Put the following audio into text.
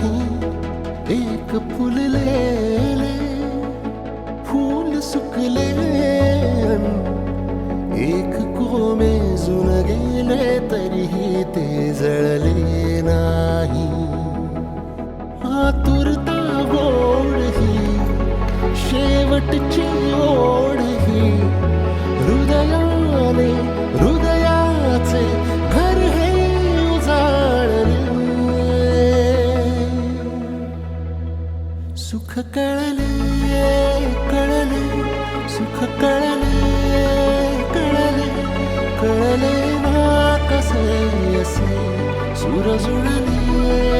नाही एक फुललेले फूल सुकले एक कोमेजून गेले तरीही ते जळले नाही. आतुरता गोड ही शेवटची ओढ ही हृदयाने हृदयाचे घर हे उजाळले. सुख कळले कळले सुख कळले कळले कळले ना कसे असे सूर जुळले.